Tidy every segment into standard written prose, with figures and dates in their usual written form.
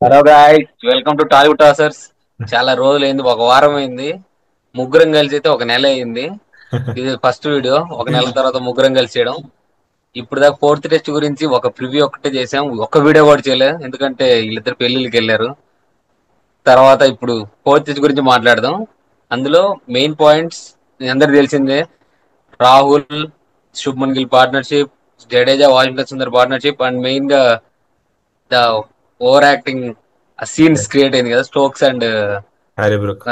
Hello guys, welcome to Tollywood tossers. చాలా రోజులైంది, ఒక వారం అయింది. ముగ్గురం కలిసి అయితే ఒక నెల అయింది. ఇది ఫస్ట్ వీడియో, ఒక నెల తర్వాత ముగ్గురం కలిసి చేయడం. ఇప్పుడు దాకా ఫోర్త్ టెస్ట్ గురించి ఒక ప్రివ్యూ ఒకటే చేసాం, ఒక్క వీడియో కూడా చేయలేదు, ఎందుకంటే వీళ్ళిద్దరు పెళ్లిళ్ళకి వెళ్ళారు. తర్వాత ఇప్పుడు ఫోర్త్ టెస్ట్ గురించి మాట్లాడదాం. అందులో మెయిన్ పాయింట్స్ అందరికి తెలిసిందే. Rahul Shubman Gill partnership, Jadeja Washington Sundar partnership, and main గా the over acting scenes create అయింది కదా, Stokes and Harry Brook.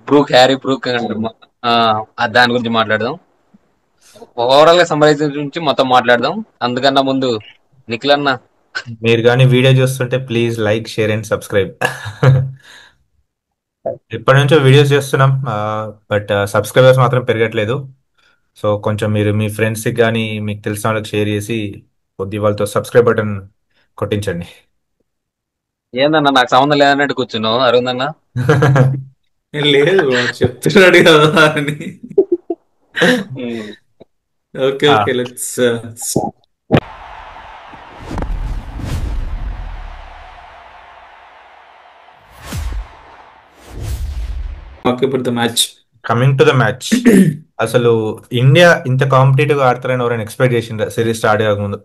Brook, Harry Brook and దాని గురించి మాట్లాడదాం. ఓవరాల్ గా సమరైజ్ గురించి మొత్తం మాట్లాడదాం. అందుకన్నా ముందు నిఖిల్ అన్న. మీరు కానీ వీడియో చూస్తుంటే please like, share and subscribe. ఇప్పటి నుంచో వీడియోస్ చేస్తున్నాం, బట్ సబ్స్క్రైబర్స్ మాత్రం పెరగట్లేదు. సో కొంచెం మీరు మీ ఫ్రెండ్స్కి కానీ మీకు తెలిసిన వాళ్ళకి షేర్ చేసి కొద్ది వాళ్ళతో సబ్స్క్రైబ్ బటన్ కొట్టించండి. ఏందన్నా నాకు సంబంధం లేదన్నట్టు కూర్చున్నావు అరుందన్న. లేదు వాడు చెప్తున్నాడు కదా అని. ఓకే ఆ, okay let's talk about the match. Coming to the match. అసలు ఇండియా ఇంత కాంపిటేటివ్ గా ఆడతారని ఎవరైనా ఎక్స్పెక్ట్ చేసిండ్రా సిరీస్ స్టార్ట్ కాకముందు?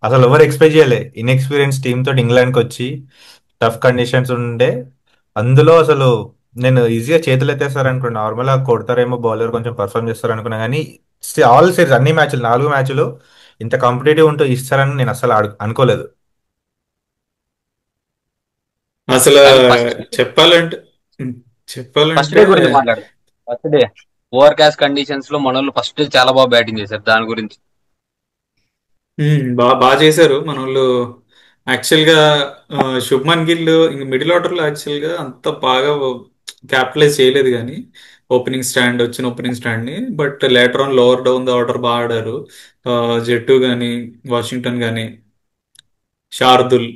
అసలు ఎవరు ఎక్స్పెక్ట్ చేయలే. ఇన్ఎక్స్పీరియన్స్ టీమ్ తోటి ఇంగ్లాండ్కి వచ్చి టఫ్ కండిషన్స్ ఉండే. అందులో అసలు నేను ఈజీగా చేతులు ఎత్తేస్తారు అనుకున్నా, నార్మల్గా కొడతారేమో, బౌలర్ కొంచెం పర్ఫామ్ చేస్తారు అనుకున్నా, కానీ ఆల్ సిరీస్ అన్ని మ్యాచ్లు 4 మ్యాచ్లు ఇంత కాంపిటేటివ్ ఉంటూ ఇస్తారని నేను అసలు అనుకోలేదు. అసలు కానీ ఫస్ట్ చెప్పాలంటే ఫస్ట్ డే చెప్పాలంటే గురించి మాట్లాడదాం. First day over caste conditions లో మన వాళ్ళు ఫస్ట్ చాలా బాగా బ్యాటింగ్ చేశారు. దాని గురించి బాగా బాగా చేశారు మన వాళ్ళు. యాక్చువల్గా శుభ్మన్ గిల్ ఇంక మిడిల్ ఆర్డర్లో యాక్చువల్గా అంత బాగా క్యాపిటలైజ్ చేయలేదు, కానీ ఓపెనింగ్ స్టాండ్ ని but later on lower down the order బాగా ఆడారు. జట్టు కానీ, వాషింగ్టన్ కానీ, శార్దుల్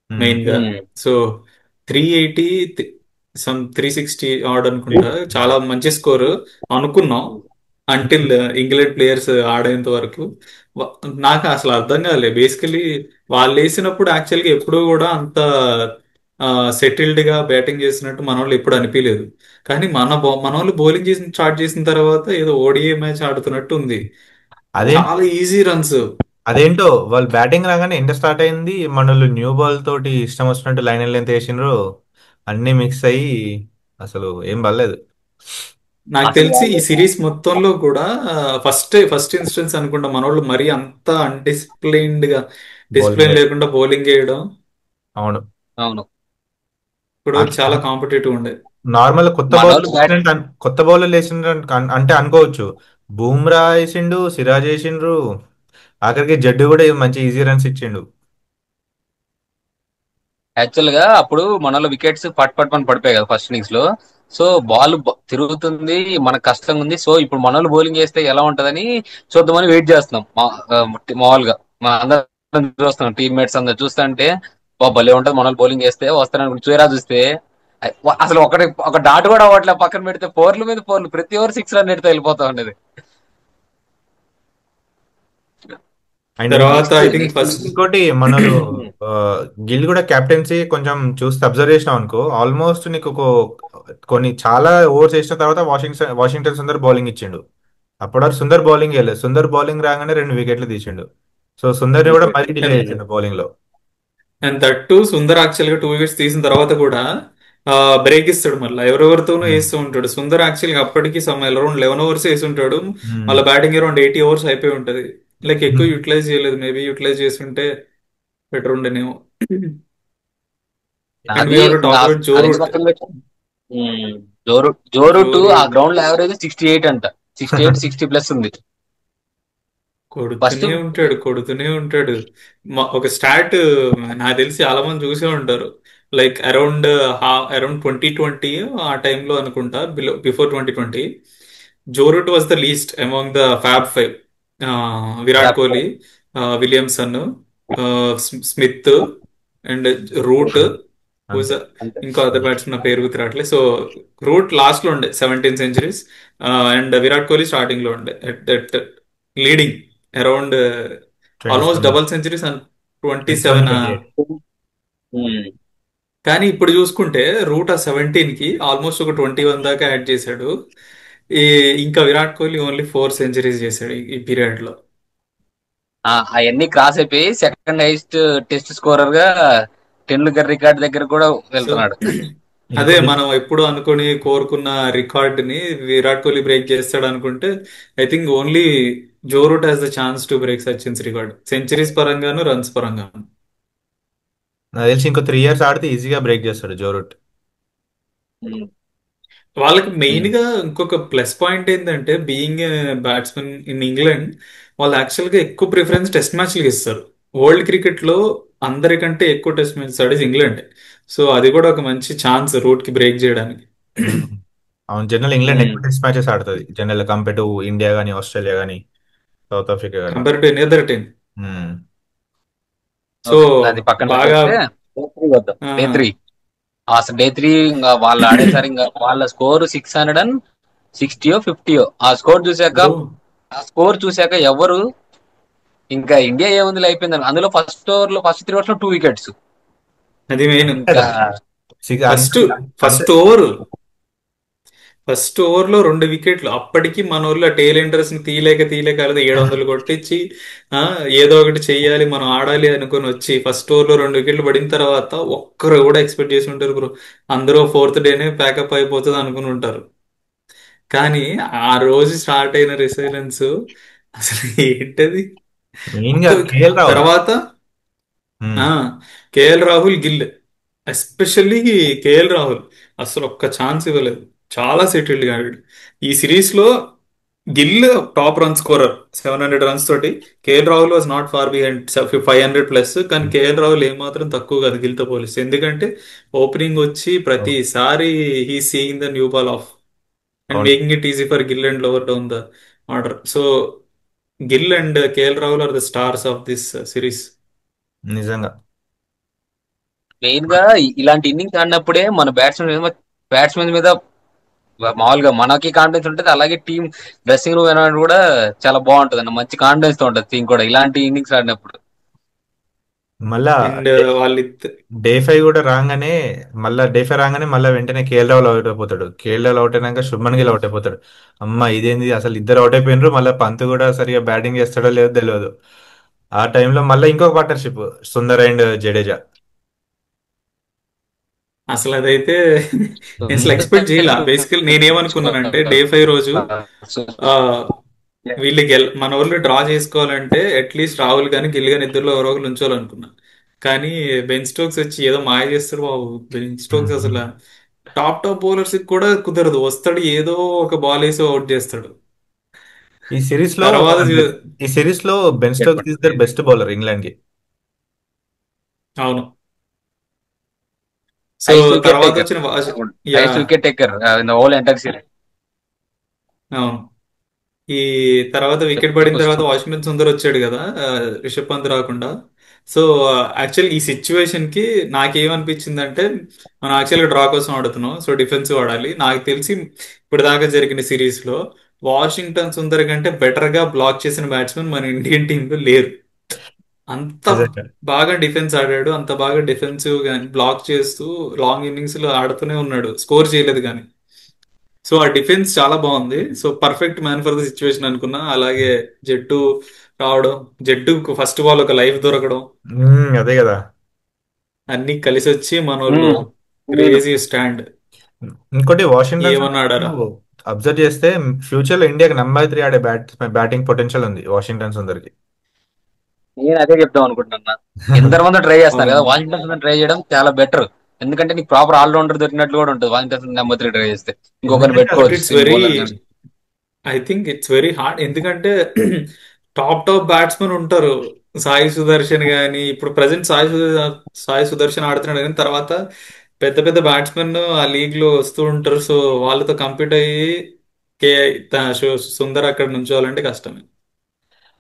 ఉమ్. మెయిన్ గా. సో 380, 360 ఆడ్ అనుకుంటా, చాలా మంచి స్కోర్ అనుకున్నాం అంటిల్ ఇంగ్లాండ్ ప్లేయర్స్ ఆడేంత వరకు. వ- నాకు అసలు అర్థం కాలే బేసికలీ. వాళ్ళు వేసినప్పుడు యాక్చువల్గా ఎప్పుడూ కూడా అంత సెటిల్డ్ గా బ్యాటింగ్ చేసినట్టు మన వాళ్ళు ఎప్పుడు అనిపించలేదు. కానీ మన వాళ్ళు బౌలింగ్ చేసి స్టార్ట్ చేసిన తర్వాత ఏదో ఓడిఏ మ్యాచ్ ఆడుతున్నట్టు ఉంది. అదేం చాలా ఈజీ రన్స్. అదేంటో వాళ్ళు బ్యాటింగ్ రాగానే ఎండ స్టార్ట్ అయింది, మనోళ్ళు న్యూ బాల్ తోటి ఇష్టం వచ్చినట్టు లైన్ లెంత్ వేసిండ్రు, అన్ని మిక్స్ అయ్యి అసలు ఏం పర్లేదు. నాకు అసలు తెలిసి ఈ వాళ్ళు సిరీస్ మొత్తంలో కూడా ఫస్ట్ ఇన్స్టెన్స్ అనుకుంటా మనోళ్ళు మరీ అంత అన్డిసిప్లైన్డ్ గా, బౌలింగ్. డిసిప్లిన్ లేకుండా బౌలింగ్ చేయడం అవును. అవును. ఇప్పుడు వరకు చాలా కాంపిటేటివ్ ఉండే. నార్మల్ కొత్త మన బౌలర్ వాళ్ళు వేసిండ్రు కొత్త బౌలర్ వేసిండ్రు అంటే అనుకోవచ్చు. బూమ్రా వేసిండు, సిరాజ్ వేసిండ్రు, ఆఖరికి జడ్డు కూడా మంచి ఈజీ రన్స్ ఇచ్చిండు. యాక్చువల్ గా అప్పుడు మనలో వికెట్స్ పట్ పట్ పని పడిపోయాయి కదా ఫస్ట్ ఇన్నింగ్స్ లో. సో బాల్ తిరుగుతుంది, మనకు కష్టంగా ఉంది. సో ఇప్పుడు మనోళ్ళు బౌలింగ్ చేస్తే ఎలా ఉంటదని చూద్దామని వెయిట్ చేస్తున్నాం. మామూలుగా మా అందరం చూస్తున్నాం, టీమ్మేట్స్ అందరు చూస్తుంటే భలే ఉంటది మనోళ్ళు బౌలింగ్ చేస్తే వస్తారని చూరా చూస్తే అసలు ఒక డాట్ కూడా అవ్వట్లే. పక్కన పెడితే ఫోర్ల మీద ఫోర్లు, ప్రతి ఓవర్ 6 రన్ ఎడితే వెళ్ళిపోతా ఉండేది. అండ్ తర్వాత next I think next first ఇంకోటి మనోళ్ళు గిల్ కూడా కెప్టెన్సీ కొంచెం చూస్తే అబ్జర్వ్ చేసినాం అనుకో, ఆల్మోస్ట్ నీకు కొన్ని చాలా ఓవర్స్ వేసిన తర్వాత వాషింగ్టన్ సుందర్ బౌలింగ్ ఇచ్చిండు. అప్పటివరకు సుందర్ బౌలింగ్ వేయలేదు, సుందర్ బౌలింగ్ రాగానే 2 వికెట్లు తీసిండు. సో సుందర్ని కూడా మరీ డిలే అండ్ చేసిండు బౌలింగ్ లో. అండ్ దట్టు సుందర్ యాక్చువల్ గా 2 వికెట్స్ తీసిన తర్వాత కూడా బ్రేక్ ఇస్తాడు, మళ్ళీ ఎవరెవరితోనూ ఉమ్. వేస్తూ ఉంటాడు. సుందర్ యాక్చువల్ గా అప్పటికి అరౌండ్ 11 ఓవర్స్ వేసి ఉంటాడు. ఉమ్. మళ్ళీ బ్యాటింగ్ అరౌండ్ 80 ఓవర్స్ అయిపోయి ఉంటది. లైక్ ఎక్కువ యూటిలైజ్ చేయలేదు, మేబీ యూటిలైజ్ చేస్తుంటే బెటర్ ఉండేనేమో. అండ్ వీ అది హావ్ టు ఇంకా టాక్ అబౌట్ జో అది ఇంకా రూట్. పక్కన పెట్టి జోరు జోరు జో టు ఆ రూట్ గ్రౌండ్ లో యావరేజ్ 68 అంట. 68 60 ప్లస్ ఉంది ఫస్ట్. కొడుతూనే ఉంటాడు, కొడుతూనే ఉంటాడు. ఒక స్టాట్ నాకు తెలిసి చాలా మంది చూసే ఉంటారు. లైక్ అరౌండ్ 2020 ఆ టైంలో అనుకుంటా, before 2020 Joe Root was the least among the fab 5. Virat Kohli, Williamson, Smith and Root. అంతే. అంతే. ఇంకో అదర్ బ్యాట్స్మెన్ నా పేరు గుర్తు రావట్లేదు. సో రూట్ లాస్ట్ లో ఉండే 17 centuries, and Virat Kohli starting లో ఉండే leading around almost 27. Double centuries and 27. 27, 28. ఉమ్, కానీ ఇప్పుడు చూసుకుంటే రూట్ ఆ 17 కి ఆల్మోస్ట్ ఒక 21 దాకా యాడ్ చేశాడు. ఈ ఇంకా విరాట్ కోహ్లీ ఓన్లీ 4 సెంచరీస్ చేశాడు ఈ పీరియడ్ లో. అవన్నీ క్రాస్ అయిపోయి సెకండ్ హైయెస్ట్ టెస్ట్ స్కోరర్ గా టెండూల్కర్ రికార్డ్ దగ్గర కూడా సో వెళ్తున్నాడు. అదే ఇంకోటి మనం ఎప్పుడు అనుకుని కోరుకున్న రికార్డ్ ని విరాట్ కోహ్లీ బ్రేక్ చేస్తాడు అనుకుంటే I think only Joe Root has the chance to break Sachin's record, centuries పరంగాను రన్స్ పరంగాను. నాకు తెలిసి ఇంకో 3 ఇయర్స్ ఆడితే ఈజీగా బ్రేక్ చేస్తాడు జో రూట్. ఉమ్, వాళ్ళకి మెయిన్ ఉమ్, గా ఇంకొక ప్లస్ పాయింట్ ఏంటంటే బీయింగ్ బ్యాట్స్మెన్ ఇన్ ఇంగ్లాండ్, వాళ్ళు యాక్చువల్ గా ఎక్కువ ప్రిఫరెన్స్ టెస్ట్ మ్యాచ్లకి ఇస్తారు. వరల్డ్ క్రికెట్ లో అందరికంటే ఎక్కువ టెస్ట్ మ్యాచ్ ఆడేది ఇంగ్లాండ్. సో అది కూడా ఒక మంచి ఛాన్స్ రూట్ కి బ్రేక్ చేయడానికి. ఉమ్. అవును, జనరల్ ఇంగ్లాండ్ ఉమ్. ఎక్కువ టెస్ట్ మ్యాచెస్ ఆడుతుంది జనరల్ కంపేర్ టు ఇండియా కానీ ఆస్ట్రేలియా కానీ సౌత్ ఆఫ్రికా కానీ. Compare to any other team. So okay, అది పక్కన బాగా పెట్టేస్తే డే 3 వద్దాం. ఆ, డే 3 అసలు డే 3 ఇంకా వాళ్ళు ఆడేసరి ఇంకా వాళ్ళ స్కోర్ 660 50. బ్రో ఆ స్కోర్ చూసాక ఎవరు ఇంకా ఇండియా ఏముంది అయిపోయింది. అందులో ఫస్ట్ 3 ఓవర్స్ లో 2 వికెట్స్. అది మెయిన్. ఇంకా కదా ఫస్ట్ అంతే. ఫస్ట్ ఓవర్ ఫస్ట్ ఓవర్ లో 2 వికెట్లు. అప్పటికి మన ఊర్లో టైలెండర్స్ ని తీయలేక తీయలేక లేదా 700 కొట్టించి ఆ ఏదో ఒకటి చెయ్యాలి మనం ఆడాలి అనుకుని వచ్చి ఫస్ట్ ఓవర్ లో 2 వికెట్లు పడిన తర్వాత ఒక్కరు కూడా ఎక్స్పెక్ట్ చేసి ఉంటారు బ్రో, అందరూ ఫోర్త్ డేనే ప్యాకప్ అయిపోతుంది అనుకుని ఉంటారు. కానీ ఆ రోజు స్టార్ట్ అయిన రెసిలెన్స్ అసలు ఏంటది. మెయిన్ గా ఒక్క కేఎల్ రాహుల్. తర్వాత ఉమ్, ఆ KL Rahul, Gill, especially KL Rahul అసలు ఒక్క ఛాన్స్ ఇవ్వలేదు. చాలా సెటిల్డ్ ఆడాడు ఈ సిరీస్ లో. Gill top run scorer 700 runs తోటి. KL Rahul was not far behind 500+. కానీ కేఎల్ రాహుల్ ఏమాత్రం తక్కువ కాదు గిల్ తో పోలిస్తే. ఎందుకంటే ఓపెనింగ్ వచ్చి ప్రతిసారి he seeing the new ball off and అవును, making it easy for Gill and lower down the order. So Gill and KL Rahul are the stars of this series. నిజంగా. మెయిన్ గా ఇలాంటి ఇన్నింగ్స్ ఆడినప్పుడే మన బ్యాట్స్మెన్ మీద మామూలుగా మనకి కాన్ఫిడెన్స్ ఉంటుంది. అలాగే టీం డ్రెస్సింగ్ రూమ్ ఎన్వైరన్మెంట్ కూడా చాలా బాగుంటది అన్న, మంచి కాన్ఫిడెన్స్ తో ఉంటుంది టీం కూడా ఇలాంటి ఇన్నింగ్స్ ఆడినప్పుడు. మళ్ళా అండ్ వాళ్ళిద్ద డే 5 కూడా రాగానే, మళ్ళా డే 5 రాగానే మళ్ళీ వెంటనే కేఎల్ రాహుల్ అవుట్ అయిపోతాడు. కేఎల్ రాహుల్ అవుట్ అయినాక శుభ్మన్ గిల్ అవుట్ అయిపోతాడు. అమ్మ ఇదేంది అసలు ఇద్దరు అవుట్ అయిపోయినారు, మళ్ళీ పంత్ కూడా సరిగా బ్యాటింగ్ చేస్తాడో లేదో తెలియదు. ఆ టైంలో మళ్ళీ ఇంకొక పార్ట్నర్షిప్ సుందర్ అండ్ జడేజా. అసలు అదైతే నేను అసలు ఎక్స్పెక్ట్ చేయాల. బేసికల్ నేనేమనుకున్నానంటే డే 5 రోజు ఆ వీళ్ళు మన వాళ్ళు డ్రా చేసుకోవాలంటే అట్లీస్ట్ రాహుల్ కానీ గిల్ కానీ ఇద్దరులో ఎవరో ఒకరు ఉంచాలనుకున్నా. కానీ బెన్ స్టోక్స్ వచ్చి ఏదో మాయ చేస్తారు బాబు. బెన్ స్టోక్స్ అసలు టాప్ బౌలర్స్ కూడా కుదరదు, వస్తాడు ఏదో ఒక బాల్ వేసి అవుట్ చేస్తాడు. ఈ సిరీస్ లో తర్వాత ఈ సిరీస్ లో Ben Stokes is there best bowler England కి. అవును. సో హైయెస్ట్ వికెట్ తర్వాత టేకర్ వచ్చిన yeah highest wicket taker in the whole entire series. అవును. ఈ తర్వాత వికెట్ పడిన తర్వాత వాషింగ్టన్ సుందర్ వచ్చాడు కదా, రిషబ్ పంత్ రాకుండా. సో యాక్చువల్ ఈ సిచ్యువేషన్ కి నాకేమనిపించిందంటే మనం యాక్చువల్గా డ్రా కోసం ఆడుతున్నాం, సో డిఫెన్స్ ఆడాలి. నాకు తెలిసి ఇప్పుడు దాకా జరిగిన సిరీస్ లో వాషింగ్టన్ సుందర్ కంటే బెటర్ గా బ్లాక్ చేసిన బ్యాట్స్మెన్ మన ఇండియన్ టీమ్ లో లేరు. అంత నిజంగా. బాగా డిఫెన్స్ ఆడాడు, అంత బాగా డిఫెన్సివ్ గాని బ్లాక్ చేస్తూ లాంగ్ ఇన్నింగ్స్ లో ఆడుతూనే ఉన్నాడు, స్కోర్ చేయలేదు కానీ. సో ఆ డిఫెన్స్ చాలా బాగుంది. So perfect man for the situation అనుకున్నా. అలాగే జట్టు రావడం, జట్టుకు ఫస్ట్ బాల్ ఒక లైఫ్ దొరకడం, అదే కదా. అన్ని కలిసి వచ్చి మన వాళ్ళు క్రేజీ స్టాండ్ ఇంకోటి వాషింగ్టన్ ఏమన్నా ఆడారా. అబ్జర్వ్ చేస్తే ఫ్యూచర్ లో ఇండియాకి నెంబర్ 3 ఆడే బ్యాటింగ్ పొటెన్షియల్ ఉంది వాషింగ్టన్ సుందర్కి. నేను అదే చెప్దాం అనుకుంటున్నా. ఎందరు మంది ట్రై చేస్తున్నారు కదా, అవును. వాషింగ్టన్ ట్రై చేయడం చాలా బెటర్. ఎందుకంటే నీకు ప్రాపర్ ఆల్రౌండర్ దొరికినట్లు కూడా ఉంటుంది వాషింగ్టన్ నెంబర్ 3 ట్రై చేస్తే. ఇంకొకరిని ఎందుకంటే బట్ పెట్టుకోవచ్చు ఇట్స్ స్పిన్ వెరీ బౌలర్ కానీ. I think it's very hard. ఎందుకంటే టాప్ బ్యాట్స్మెన్ ఉంటారు. సాయి సుదర్శన్ గాని, ఇప్పుడు ప్రజెంట్ సాయి సుదర్శన్ ఆడుతున్నాడు కానీ తర్వాత పెద్ద పెద్ద బ్యాట్స్మెన్ ఆ లీగ్ లో వస్తూ ఉంటారు. సో వాళ్ళతో కంపీట్ అయ్యి కే సుందర్ అక్కడ నుంచోవాలంటే కష్టమే.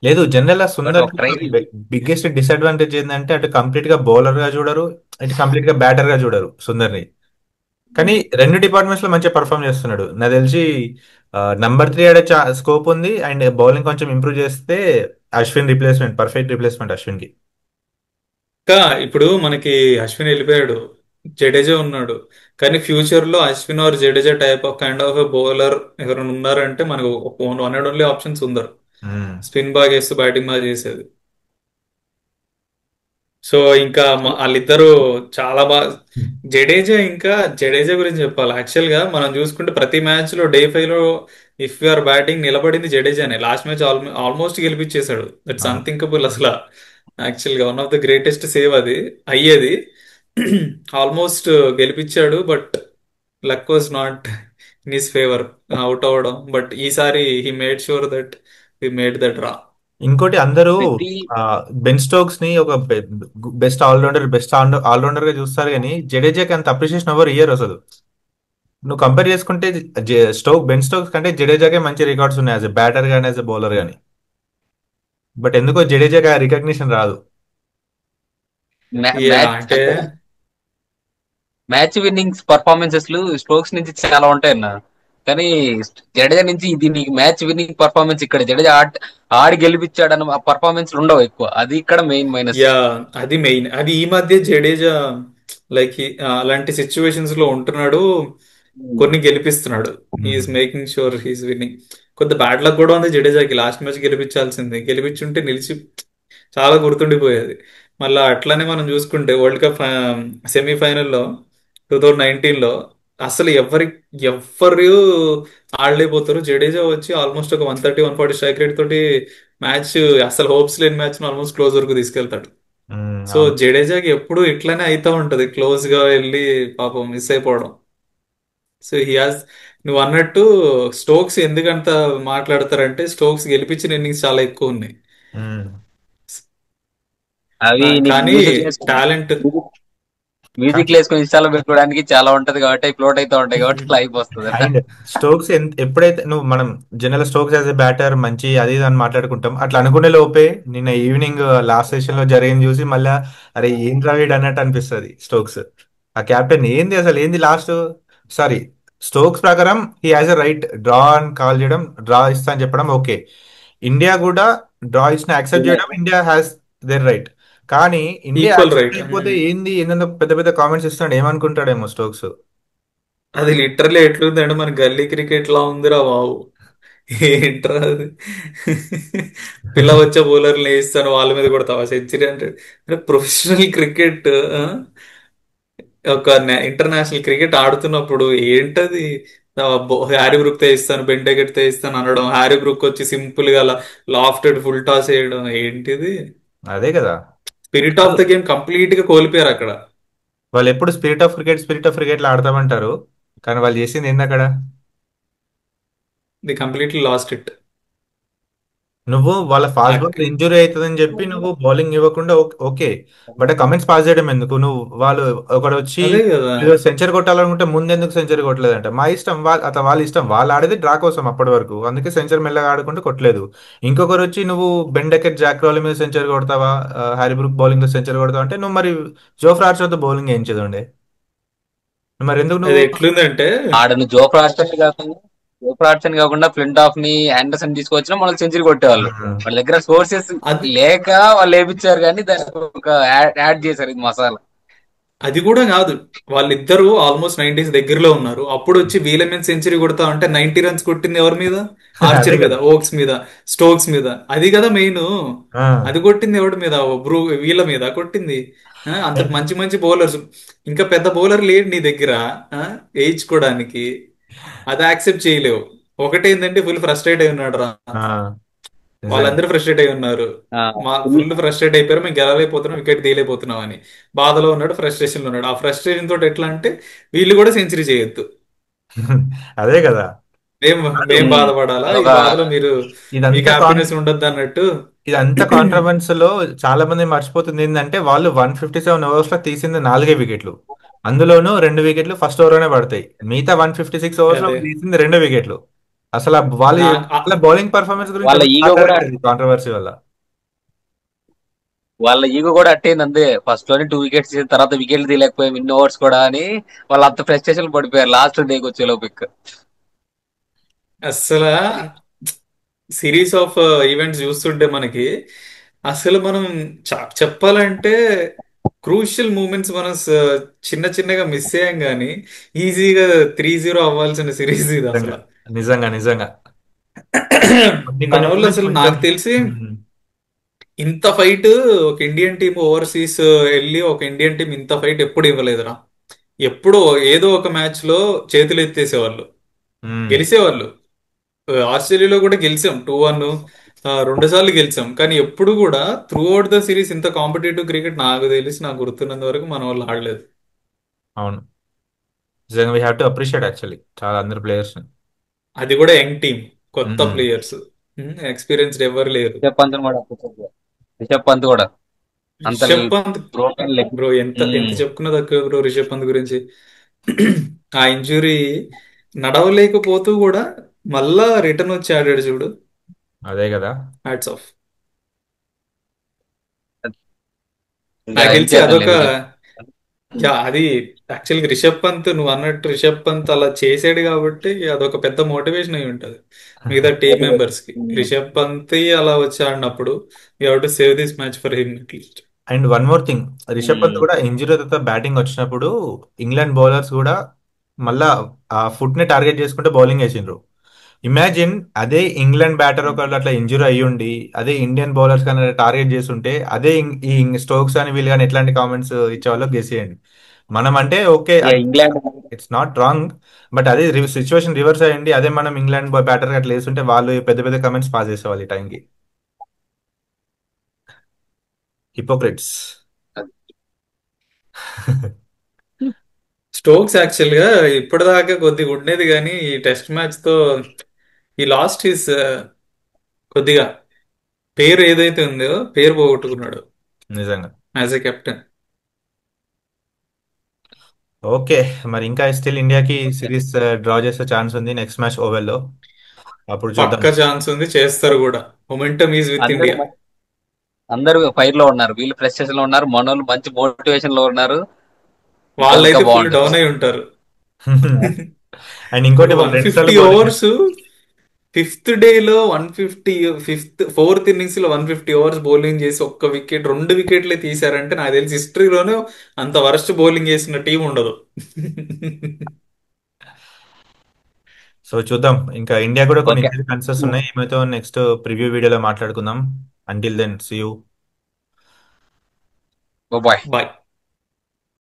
లేదు, జనరల్ బట్ సుందర్ ఒక ట్రై. బిగ్గెస్ట్ డిసడ్వాంటేజ్ ఏంటంటే అటు కంప్లీట్ గా బౌలర్ గా చూడరు, ఇటు కంప్లీట్ గా బ్యాటర్ గా చూడరు సుందర్ని. కానీ రెండు డిపార్ట్మెంట్స్ లో మంచిగా పర్ఫామ్ చేస్తున్నాడు నాకు తెలిసి. నంబర్ 3 ఆడే స్కోప్ ఉంది, అండ్ బౌలింగ్ కొంచెం ఇంప్రూవ్ చేస్తే Ashwin replacement, perfect replacement Ashwin కి. ఇంకా ఇప్పుడు మనకి అశ్విన్ వెళ్ళిపోయాడు, జడేజా ఉన్నాడు. కానీ ఫ్యూచర్ లో Ashwin or Jadeja type of kind of bowler ఎవరైనా ఉన్నారంటే మనకు వన్ అండ్ ఓన్లీ ఆప్షన్స్ ఉందరు. ఉమ్. స్పిన్ బాగా వేస్తూ బ్యాటింగ్ బాగా చేసేది. సో ఇంకా వాళ్ళిద్దరూ చాలా బాగా. జడేజా ఇంకా జడేజా గురించి చెప్పాలి. యాక్చువల్ గా మనం చూసుకుంటే ప్రతి మ్యాచ్ లో డే 5 లో ఇఫ్ యూఆర్ బ్యాటింగ్ నిలబడింది జడేజానే. లాస్ట్ మ్యాచ్ ఆల్మోస్ట్ గెలిపించేశాడు. దట్స్ అవును. అన్థింకబుల్ అసలు. యాక్చువల్ గా one of the greatest save అది అయ్యేది. ఆల్మోస్ట్ గెలిపించాడు, but luck was not in his favour out అవ్వడం. బట్ ఈసారి he made sure that he made that రా. ఇంకోటి అందరూ ప్రతి ఆ, బెన్ స్టోక్స్ ని ఒక బెస్ట్ ఆల్రౌండర్, బెస్ట్ ఆల్రౌండర్ గా చూస్తారు, కానీ జడేజాకి అంత అప్రిషియేషన్ ఎవరు ఇయ్యరు అసలు. నువ్వు కంపేర్ చేసుకుంటే బెన్ స్టోక్స్ కంటే జడేజాకే మంచి రికార్డ్స్ ఉన్నాయి, యాజ్ ఎ బ్యాటర్ గానీ యాజ్ ఎ బౌలర్ గానీ. బట్ ఎందుకో జడేజాకి ఆ రికగ్నిషన్ రాదు. యా మ్యాచ్ అంటే అంటే మ్యాచ్ విన్నింగ్స్ పర్ఫార్మెన్సెస్ స్ట్రోక్స్ నుంచి చాలా ఉంటాయి అన్న. కానీ జడేజా నుంచి ఇది నీకు మ్యాచ్ విన్నింగ్ పర్ఫార్మెన్స్ ఇక్కడ జడేజా ఆడి గెలిపించాడన్న పర్ఫార్మెన్స్ ఉండవు ఎక్కువ. అది ఇక్కడ మెయిన్ మైనస్. యా అది మెయిన్. అది ఈ మధ్య జడేజా లైక్ అలాంటి సిచ్యువేషన్స్ లో ఉంటున్నాడు, కొన్ని గెలిపిస్తున్నాడు. He's um. Making sure he's winning. కొంత బ్యాడ్ లక్ కూడా ఉంది జడేజాకి. లాస్ట్ మ్యాచ్ గెలిపించాల్సింది, గెలిపించుంటే నిలిచి చాలా గుర్తుండిపోయేది. మళ్ళీ అట్లనే మనం చూసుకుంటే వరల్డ్ కప్ సెమీఫైనల్లో 2019లో అసలు ఎవ్వరు ఆడలేకపోతారు. జడేజా వచ్చి ఆల్మోస్ట్ ఒక 130-140 స్ట్రైక్ రేట్ తోటి మ్యాచ్, అసలు హోప్స్ లేని మ్యాచ్ ఆల్మోస్ట్ క్లోజ్ వరకు తీసుకెళ్తాడు. సో అవును. జడేజాకి ఎప్పుడు ఇట్లానే అయితా ఉంటది, క్లోజ్ గా వెళ్ళి పాపం మిస్ అయిపోవడం. సో హీ హాజ్, నువ్వు అన్నట్టు స్టోక్స్ ఎందుకంత మాట్లాడతారంటే స్టోక్స్ గెలిపించిన ఇన్నింగ్స్ చాలా ఎక్కువ ఉన్నాయి. ఉమ్. అవి నీకు కానీ మ్యూజిక్ వేసుకుని టాలెంట్. మ్యూజిక్ వేసుకుని ఇన్స్టాలో పెట్టుకోవడానికి చాలా ఉంటది కాబట్టి అవి ఫ్లోట్ అవుతా ఉంటాయి కాబట్టి లైఫ్ వస్తుంది అన్న. అండ్ స్టోక్స్ ఎప్పుడైతే నువ్వు మనం general Stokes as a batter మంచి అది ఇది అని మాట్లాడుకుంటాం, అట్లా అనుకునే లోపే నిన్న ఈవినింగ్ లాస్ట్ సెషన్ లో జరిగింది చూసి మళ్ళా అరే ఏం వీడు అన్నట్టు అనిపిస్తుంది. స్టోక్స్ ఆ కెప్టెన్ ఏంది అసలు ఏంది లాస్ట్, సారీ, స్టోక్స్ ప్రకారం he has a right draw అని కాల్ చేయడం, డ్రా ఇస్తా అని చెప్పడం ఓకే. ఇండియా కూడా డ్రా ఇచ్చిన యాక్సెప్ట్ చేయడం, ఇండియా హ్యాస్ దేర్ రైట్. కానీ ఇండియా ఈక్వల్ యాక్సెప్ట్ రైట్. చేయకపోతే ఏంది ఏందో పెద్ద పెద్ద కామెంట్స్ ఇస్తాడు, ఏమనుకుంటాడేమో స్టోక్స్. అది లిటరల్లీ ఎట్లుందంటే మన గల్లీ క్రికెట్ లా ఉందిరా బాబు. ఏంట్రా అది. పిల్ల వచ్చే బౌలర్లు వేస్తాను వాళ్ళ మీద కొడతావా సెంచరీ అంటే. ప్రొఫెషనల్ క్రికెట్, ఒక ఇంటర్నేషనల్ క్రికెట్ ఆడుతున్నప్పుడు ఏంటది. హ్యారీ బ్రూక్ తో ఇస్తాను, బెండెకెట్ తో ఇస్తాను అనడం, హ్యారీ బ్రూక్ వచ్చి సింపుల్ గా లాఫ్టెడ్ ఫుల్ టాస్ వేయడం ఏంటిది. అదే కదా. Spirit of the game complete గా కోల్పోయారు అక్కడ. వాళ్ళు ఎప్పుడు స్పిరిట్ ఆఫ్ క్రికెట్ లో ఆడతామంటారు, కానీ వాళ్ళు చేసింది ఏంది అక్కడ. The completely lost it. నువ్వు వాళ్ళ ఫాస్ట్ బౌలర్ ఇంజురీ అవుతుందని చెప్పి నువ్వు బౌలింగ్ ఇవ్వకుండా ఓకే, బట్ కమెంట్స్ పాస్ చేయడం ఎందుకు నువ్వు. వాళ్ళు ఒకడు వచ్చి అదే కదా. సెంచరీ కొట్టాలనుకుంటే ముందెందుకు సెంచరీ కొట్టలేదంట, మా ఇష్టం, వాళ్ళ ఇష్టం, వాళ్ళు ఆడేది డ్రా కోసం అప్పటి వరకు, అందుకే సెంచరీ మెల్లగా ఆడుకుంటూ కొట్టలేదు. ఇంకొకరు వచ్చి నువ్వు బెండెకెట్ జాక్ రోల్ మీద సెంచరీ కొడతావా, హ్యారీ బ్రూక్ బౌలింగ్ లో సెంచరీ కొడతావా అంటే నువ్వు మరి జోఫ్రా ఆర్చర్తో బౌలింగ్ ఏం చదవండి, మరి ఎందుకు అది నువ్వు. ఎట్లుందంటే ఆడను జోఫ్రా ఆర్చర్ కాకుండా ఫ్లింట్ ఆఫ్ ని ఆండర్సన్ తీసుకొచ్చినా మనకు సెంచరీ కొట్టేవాళ్ళు. వాళ్ళ దగ్గర సోర్సెస్ అది లేక వాళ్ళు వేపించారు కానీ దానికి ఒక యాడ్ చేశారు ఇది మసాలా. అది కూడా కాదు. వాళ్ళిద్దరూ ఆల్మోస్ట్ 90s దగ్గరలో ఉన్నారు. అప్పుడు వచ్చి వీళ్ళ మీద సెంచరీ కొడతా అంటే 90 రన్స్ కొట్టింది ఎవరి మీద? అదే ఆర్చర్ మీద, కదా. ఓక్స్ మీద, స్టోక్స్ మీద. అది కదా మెయిన్. ఆ. అది కొట్టింది ఎవడి మీద? వీళ్ళ మీద కొట్టింది. అంత మంచి మంచి బౌలర్స్, ఇంకా పెద్ద బౌలర్ లేడు నీ దగ్గర ఆ, వేయించుకోవడానికి. అది యాక్సెప్ట్ చేయలేవు. ఒకటేంటంటే ఫుల్ ఫ్రస్ట్రేట్ అయి ఉన్నాడు రా. ఆ, నిజంగా. వాళ్ళందరూ ఫ్రస్ట్రేట్ అయి ఉన్నారు. ఆ, మా ఫుల్ ఫ్రస్ట్రేట్ అయిపోయారు, మేము గెలవలేకపోతున్నాం, వికెట్ తీయలేకపోతున్నాం అని బాధలో ఉన్నాడు, ఫ్రస్ట్రేషన్ లో ఉన్నాడు. ఆ ఫ్రస్ట్రేషన్ తోటి ఎట్లా అంటే వీళ్ళు కూడా సెంచరీ చేయొద్దు, అదే కదా. మేము మేం ఉమ్, బాధపడాలా ఈ అదొక బాధలో, మీరు మీకు ఇదంతా హ్యాపీనెస్ ఉండొద్దు అన్నట్టు. ఇదంతా కాంట్రవర్స్ లో చాలా మంది మర్చిపోతుంది ఏంటంటే వాళ్ళు 157 ఓవర్స్ లో తీసింది 4 వికెట్లు, అందులోనూ 2 వికెట్లు ఫస్ట్ ఓవర్ లోనే పడతాయి, మిగతా 156 ఓవర్స్ లో అదే తీసింది 2 వికెట్లు. అసలు నా వాళ్ళ బౌలింగ్ పర్ఫార్మెన్స్ గురించి వాళ్ళ ఎవరు ఈగో కూడా మాట్లాడట్లేదు కాంట్రవర్సీ వల్ల. వాళ్ళ ఈగో కూడా అట్టేంది అంతే. ఫస్ట్ లోనే 2 వికెట్స్ తర్వాత వికెట్లు తీయలేకపోయాం ఇన్ని ఓవర్స్ కూడా అని వాళ్ళు అంత ఫ్రస్ట్రేషన్ పడిపోయారు లాస్ట్ డేకి వచ్చే లోపు. అస్సలు సిరీస్ ఆఫ్ ఈవెంట్స్ చూస్తుంటే మనకి అసలు మనం చెప్పాలంటే క్రూషియల్ మూమెంట్స్ మనం చిన్న చిన్నగా మిస్ అయ్యాం కానీ ఈజీగా 3-0 అవ్వాల్సిన సిరీస్ ఇది నిజంగా అసలు. నిజంగా నిజంగా కొన్ని మన కొన్ని వాళ్ళు మూమెంట్స్ అసలు కొంచెం నాకు తెలిసి ఉమ్, ఇంత ఫైట్ ఒక ఇండియన్ టీం ఓవర్సీస్ వెళ్ళి ఒక ఇండియన్ టీం ఇంత ఫైట్ ఎప్పుడు ఇవ్వలేదురా. ఎప్పుడో ఏదో ఒక మ్యాచ్ లో చేతులు ఎత్తేసేవాళ్ళు, ఉమ్, గెలిసేవాళ్ళు. ఆస్ట్రేలియాలో కూడా గెలిచాం 2-1, 2 సార్లు గెలిచాం. కానీ ఎప్పుడు కూడా త్రూ అవుట్ ద సిరీస్ ఇంత కాంపిటేటివ్ క్రికెట్ నాకు తెలిసి నాకు గుర్తున్నంత వరకు మన వాళ్ళు ఆడలేదు. అవును. నిజంగా we have to appreciate actually చాలా అందరు ప్లేయర్స్. అది కూడా యంగ్ టీం, కొత్త ప్లేయర్స్, ఎక్స్పీరియన్స్డ్ ఎవరు లేరు. రిషబ్ పంత్ కూడా రిషబ్ పంత్ కూడా అంత Rishabh Pant broken leg. Bro, ఎంత ఎంత చెప్పుకున్నా తక్కువ బ్రో రిషబ్ పంత్ గురించి. ఆ ఇంజురీ నడవలేకపోతూ కూడా మళ్ళా రిటర్న్ వచ్చి ఆడాడు చూడు. అదే కదా. Hats off. ఇంకా నాకు ఏం తెలిసి చేద్దాం అదొక, లేదు. యా అది యాక్చువల్గా రిషబ్ పంత్, నువ్వు అన్నట్టు రిషబ్ పంత్ అలా చేసాడు కాబట్టి అదొక పెద్ద మోటివేషన్ అయి ఉంటది మిగతా టీం మెంబర్స్ కి. రిషబ్ పంత్ అలా వచ్చి ఆడినప్పుడు you have to save this match for him at least. And one more thing, Rishabh Pant కూడా ఇంజురీ తర్వాత బ్యాటింగ్ వచ్చినప్పుడు ఇంగ్లాండ్ బౌలర్స్ కూడా మళ్ళా ఆ ఫుట్ ని టార్గెట్ చేసుకుంటే బౌలింగ్ వేసిండ్రు. ఇమాజిన్ అదే ఇంగ్లాండ్ బ్యాటర్ ఒకళ్ళు అట్లా ఇంజురీ అయ్యి ఉండి అదే ఇండియన్ బౌలర్స్ కానీ టార్గెట్ చేస్తుంటే అదే ఈ స్టోక్స్ అని వీళ్ళు కానీ ఎట్లాంటి కామెంట్స్ ఇచ్చేవాళ్ళో గెస్ చేయండి. మనం అంటే ఓకే, ఇక England it's not wrong, but అదే సిచ్యువేషన్ రివర్స్ అయ్యండి, అదే మనం ఇంగ్లాండ్ బ్యాటర్ అట్లా వేస్తుంటే వాళ్ళు పెద్ద పెద్ద కమెంట్స్ పాస్ చేసేవాళ్ళు ఈ టైంకి. హిపోక్రిట్స్. స్టోక్స్ యాక్చువల్ గా ఇప్పటిదాకా కొద్దిగా ఉండేది కానీ ఈ టెస్ట్ మ్యాచ్ తో ఈ లాస్ట్ హిస్ కొద్దిగా పేరు ఏదైతే ఉందో పేరు పోగొట్టుకున్నాడు నిజంగా. As a captain. ఓకే, మరి ఇంకా స్టిల్ ఇండియాకి సిరీస్ డ్రా చేసే ఛాన్స్ ఉంది నెక్స్ట్ మ్యాచ్ ఓవెల్లో. అప్పుడు చూద్దాం. పక్క ఛాన్స్ ఉంది, చేస్తారు కూడా. మొమెంటమ్ ఈజ్ విత్ అందరూ ఇండియా. అందరూ ఫైర్ లో ఉన్నారు, వీళ్ళు ఫ్రస్ట్రేషన్ లో ఉన్నారు, మనోళ్ళు మంచి మోటివేషన్ లో ఉన్నారు. ఈసారి ఇంకా వాళ్ళైతే ఫుల్ బాగుంటుంది. డౌన్ అయి ఉంటారు. అండ్ ఇప్పుడు ఇంకోటి వాళ్ళు వన్ రెండు ఫిఫ్టీ సార్లు బౌలింగ్. ఓవర్స్ ఫిఫ్త్ డేలో 150, ఫోర్త్ ఇన్నింగ్స్ లో 150 ఓవర్స్ బౌలింగ్ చేసి ఒక్క వికెట్ 2 వికెట్లే తీశారంటే నాకు తెలిసి హిస్టరీలోనే అంత వరస్ట్ బౌలింగ్ చేసిన టీం ఉండదు. సో చూద్దాం, ఇంకా ఇండియా కూడా కొన్ని ఓకే, ఇంజరీ కన్సర్న్స్ ఉన్నాయి, ఏమైతే నెక్స్ట్ ప్రివ్యూ వీడియోలో మాట్లాడుకుందాం. Until then see you. Bye. Bye.